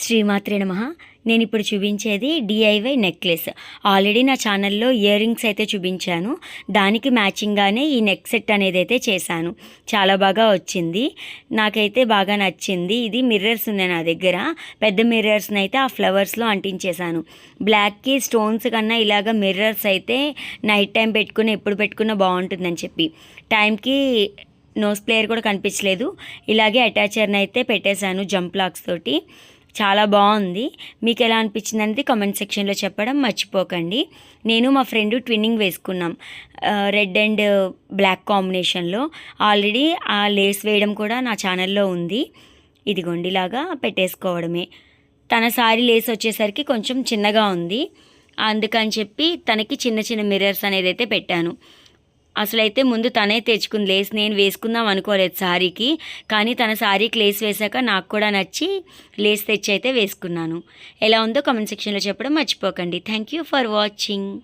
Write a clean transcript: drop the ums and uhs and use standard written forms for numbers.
శ్రీమాత్రే నమః. నేను ఇప్పుడు చూపించేది డిఐవై నెక్లెస్. ఆల్రెడీ నా ఛానల్లో ఇయర్ రింగ్స్ అయితే చూపించాను. దానికి మ్యాచింగ్గానే ఈ నెక్ సెట్ అనేది అయితే చేశాను. చాలా బాగా వచ్చింది, నాకైతే బాగా నచ్చింది. ఇది మిర్రర్స్ ఉన్నాయి నా దగ్గర, పెద్ద మిర్రర్స్ని అయితే ఆ ఫ్లవర్స్లో అంటించేశాను. బ్లాక్కి స్టోన్స్ కన్నా ఇలాగ మిర్రర్స్ అయితే నైట్ టైం ఎప్పుడు పెట్టుకున్నా బాగుంటుందని చెప్పి టైంకి నోస్ ప్లేయర్ కూడా కనిపించలేదు. ఇలాగే అటాచర్ని అయితే పెట్టేశాను జంప్ లాక్స్ తోటి. చాలా బాగుంది. మీకు ఎలా అనిపించింది అనేది కామెంట్ సెక్షన్లో చెప్పడం మర్చిపోకండి. నేను మా ఫ్రెండ్ ట్విన్నింగ్ వేసుకున్నాం, రెడ్ అండ్ బ్లాక్ కాంబినేషన్లో. ఆల్రెడీ ఆ లేస్ వేయడం కూడా నా ఛానల్లో ఉంది. ఇదిగోండిలాగా పెట్టేసుకోవడమే. తన సారీ లేస్ వచ్చేసరికి కొంచెం చిన్నగా ఉంది, అందుకని చెప్పి తనకి చిన్న చిన్న మిర్రర్స్ అనేది అయితే పెట్టాను. అసలైతే ముందు తనే తెచ్చుకుంది లేస్, నేను వేసుకుందాం అనుకోలేదు సారీకి. కానీ తన సారీకి లేస్ వేశాక నాకు కూడా నచ్చి లేస్ తెచ్చి అయితే వేసుకున్నాను. ఎలా ఉందో కామెంట్ సెక్షన్లో చెప్పడం మర్చిపోకండి. Thank you for watching.